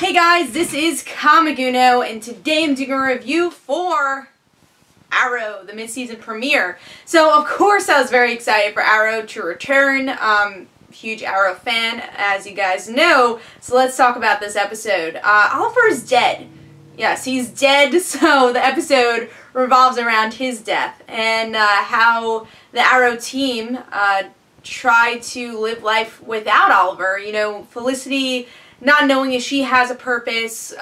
Hey guys, this is Kamaguno, and today I'm doing a review for Arrow, the mid-season premiere. So, of course, I was very excited for Arrow to return. Huge Arrow fan, as you guys know. So let's talk about this episode. Oliver is dead. Yes, he's dead, so the episode revolves around his death and how the Arrow team tried to live life without Oliver. You know, Felicity not knowing if she has a purpose,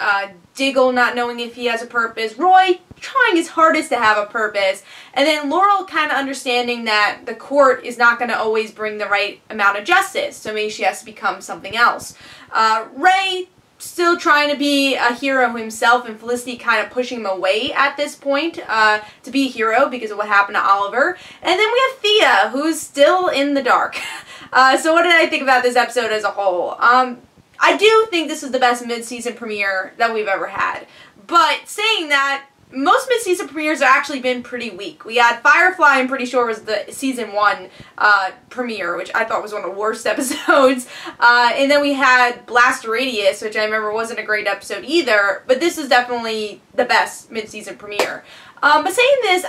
Diggle not knowing if he has a purpose, Roy trying his hardest to have a purpose, and then Laurel kind of understanding that the court is not going to always bring the right amount of justice, so maybe she has to become something else. Ray still trying to be a hero himself, and Felicity kind of pushing him away at this point to be a hero because of what happened to Oliver. And then we have Thea, who's still in the dark. So what did I think about this episode as a whole? I do think this is the best mid-season premiere that we've ever had. But saying that, most mid-season premieres have actually been pretty weak. We had Firefly, I'm pretty sure, was the season 1 premiere, which I thought was one of the worst episodes. And then we had Blast Radius, which I remember wasn't a great episode either. But this is definitely the best mid-season premiere. But saying this,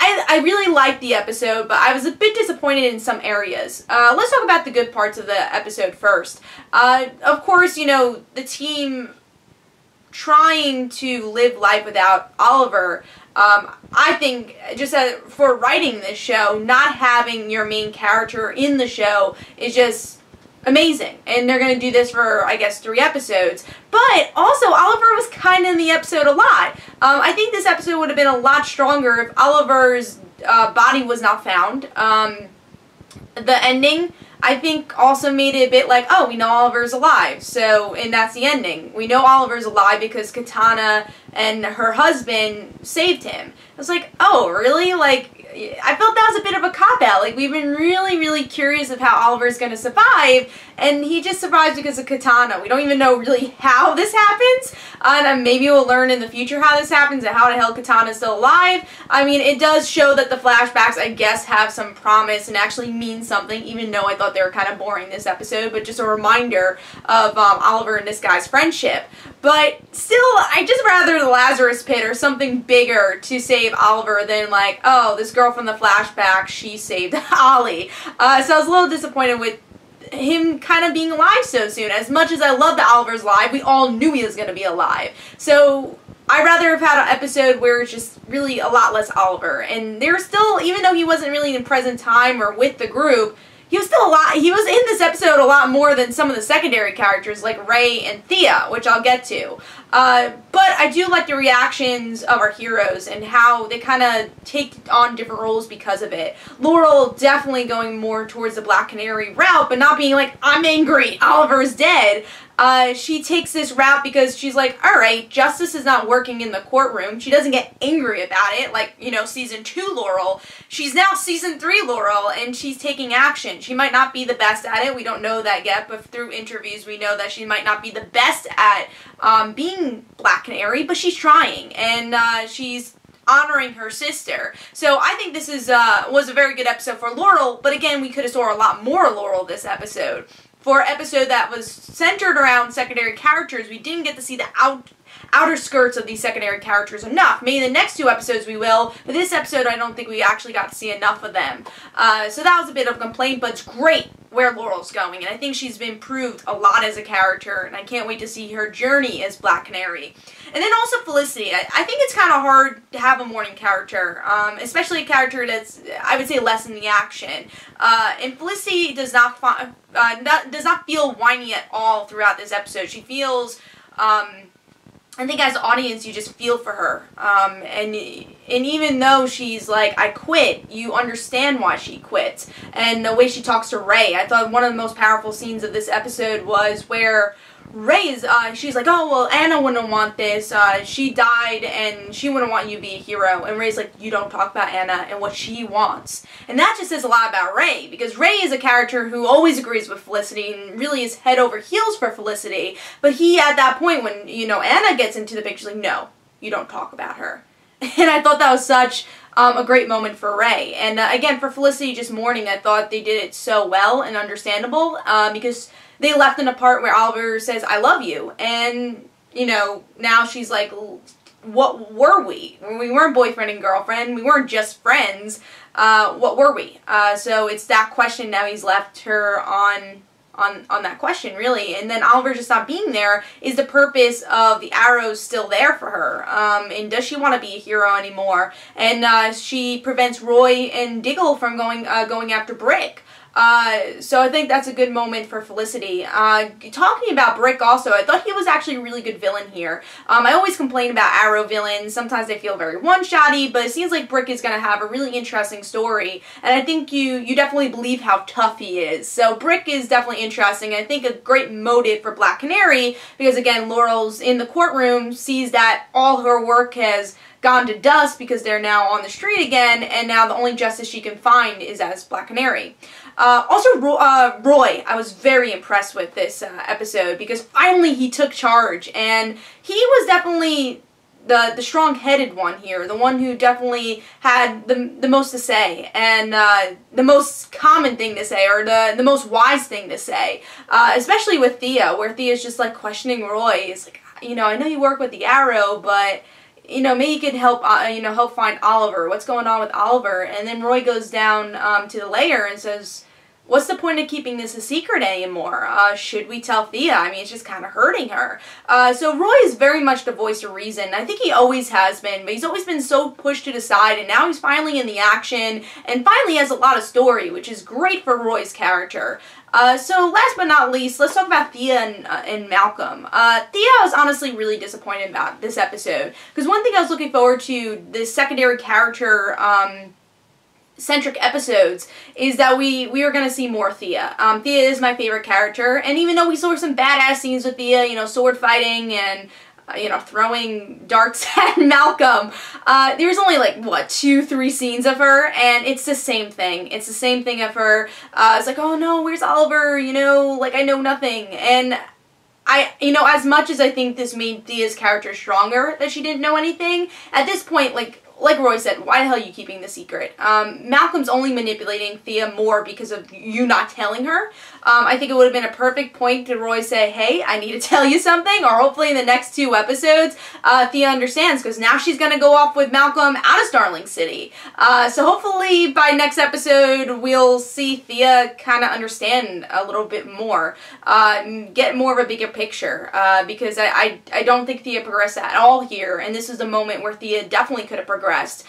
I really liked the episode, but I was a bit disappointed in some areas. Let's talk about the good parts of the episode first. Of course, you know, the team trying to live life without Oliver. I think just for writing this show, not having your main character in the show is just amazing. And they're going to do this for, I guess, 3 episodes. But also, Oliver was kind of in the episode a lot. I think this episode would have been a lot stronger if Oliver's body was not found. The ending, I think, also made it a bit like, oh, we know Oliver's alive, so, and that's the ending. We know Oliver's alive because Katana and her husband saved him. I was like, oh, really? Like, I felt that was a bit of a cop-out. Like, we've been really curious of how Oliver's going to survive, and he just survives because of Katana. We don't even know really how this happens, and maybe we'll learn in the future how this happens and how the hell Katana's still alive. I mean, it does show that the flashbacks, I guess, have some promise and actually mean something, even though I thought they were kind of boring this episode, but just a reminder of Oliver and this guy's friendship. But still, I just rather the Lazarus Pit or something bigger to save Oliver than like, oh, this girl from the flashback, she saved Ollie. So I was a little disappointed with him kind of being alive so soon. As much as I love that Oliver's alive, we all knew he was going to be alive. So I'd rather have had an episode where it's just really a lot less Oliver. And there's still, even though he wasn't really in present time or with the group, he was still he was in this episode a lot more than some of the secondary characters like Ray and Thea, which I'll get to. But I do like the reactions of our heroes and how they kind of take on different roles because of it. Laurel definitely going more towards the Black Canary route, but not being like, I'm angry, Oliver's dead. She takes this route because she's like, alright, justice is not working in the courtroom. She doesn't get angry about it, like, you know, season 2 Laurel. She's now season 3 Laurel, and she's taking action. She might not be the best at it, we don't know that yet, but through interviews we know that she might not be the best at being Black Canary, but she's trying, and she's honoring her sister. So I think this is was a very good episode for Laurel, but again, we could have saw a lot more Laurel this episode. For an episode that was centered around secondary characters, we didn't get to see the outer skirts of these secondary characters enough. Maybe the next 2 episodes we will, but this episode I don't think we actually got to see enough of them. So that was a bit of a complaint, but it's great where Laurel's going, and I think she's been improved a lot as a character, and I can't wait to see her journey as Black Canary. And then also Felicity. I think it's kind of hard to have a morning character, especially a character that's, I would say, less in the action. And Felicity does not feel whiny at all throughout this episode. She feels, I think as an audience, you just feel for her. And even though she's like, I quit, you understand why she quits. And the way she talks to Ray, I thought one of the most powerful scenes of this episode was where Ray's, she's like, oh, well, Anna wouldn't want this, she died, and she wouldn't want you to be a hero, and Ray's like, you don't talk about Anna and what she wants. And that just says a lot about Ray, because Ray is a character who always agrees with Felicity, and really is head over heels for Felicity, but he, at that point, when, you know, Anna gets into the picture, like, no, you don't talk about her. And I thought that was such a great moment for Ray. And again, for Felicity just mourning, I thought they did it so well and understandable, because they left in a part where Oliver says, I love you, and you know, now she's like, what were we? We weren't boyfriend and girlfriend. We weren't just friends. What were we? So it's that question now he's left her on that question, really. And then Oliver just not being there, is the purpose of the arrows still there for her? And does she want to be a hero anymore? And she prevents Roy and Diggle from going after Brick. So I think that's a good moment for Felicity. Talking about Brick also, I thought he was actually a really good villain here. I always complain about Arrow villains. Sometimes they feel very one-shotty, but it seems like Brick is going to have a really interesting story. And I think you definitely believe how tough he is. So Brick is definitely interesting. I think a great motive for Black Canary, because again, Laurel's in the courtroom, sees that all her work has gone to dust because they're now on the street again, and now the only justice she can find is as Black Canary. Also, Roy, I was very impressed with this episode, because finally he took charge, and he was definitely the strong-headed one here, the one who definitely had the most to say, and the most common thing to say, or the most wise thing to say, especially with Thea, where Thea's just like questioning Roy. It's like, you know, I know you work with the Arrow, but you know, maybe you could help, help find Oliver. What's going on with Oliver? And then Roy goes down to the lair and says, what's the point of keeping this a secret anymore? Should we tell Thea? I mean, it's just kind of hurting her. So Roy is very much the voice of reason. I think he always has been, but he's always been so pushed to the side, and now he's finally in the action, and finally has a lot of story, which is great for Roy's character. So last but not least, let's talk about Thea and Malcolm. Thea was honestly really disappointed about this episode, because one thing I was looking forward to, the secondary character centric episodes, is that we are going to see more Thea. Thea is my favorite character, and even though we saw some badass scenes with Thea, you know, sword fighting and throwing darts at Malcolm, there's only like, what, 2-3 scenes of her, and it's the same thing. It's the same thing of her. It's like, oh no, where's Oliver? You know, like, I know nothing. And as much as I think this made Thea's character stronger, that she didn't know anything, at this point, like Roy said, why the hell are you keeping the secret? Malcolm's only manipulating Thea more because of you not telling her. I think it would have been a perfect point to Roy say, hey, I need to tell you something, or hopefully in the next 2 episodes, Thea understands, because now she's going to go off with Malcolm out of Starling City. So hopefully by next episode, we'll see Thea kind of understand a little bit more, get more of a bigger picture, because I don't think Thea progressed at all here, and this is a moment where Thea definitely could have progressed.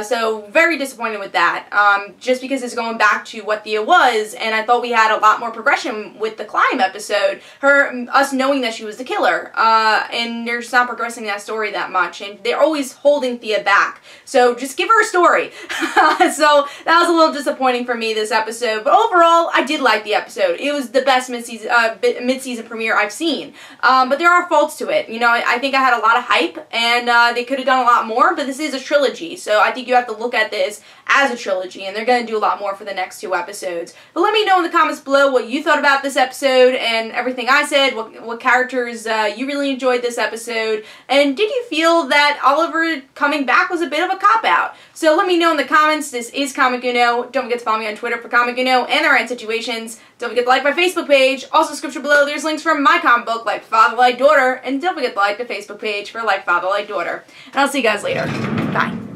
So very disappointed with that, just because it's going back to what Thea was, and I thought we had a lot more progression with the Climb episode, us knowing that she was the killer, and they're just not progressing that story that much, and they're always holding Thea back, so just give her a story. So that was a little disappointing for me this episode, but overall, I did like the episode. It was the best mid-season premiere I've seen, but there are faults to it. You know, I think I had a lot of hype, and they could have done a lot more, but this is a trilogy, so I think you have to look at this as a trilogy, and they're going to do a lot more for the next 2 episodes. But let me know in the comments below what you thought about this episode and everything I said, what characters you really enjoyed this episode, and did you feel that Oliver coming back was a bit of a cop-out? So let me know in the comments. This is Comic Uno. Don't forget to follow me on Twitter for Comic Uno and the Rant Situations. Don't forget to like my Facebook page. Also, description below, there's links from my comic book, Like Father, Like Daughter, and don't forget to like the Facebook page for Like Father, Like Daughter. And I'll see you guys later. Bye.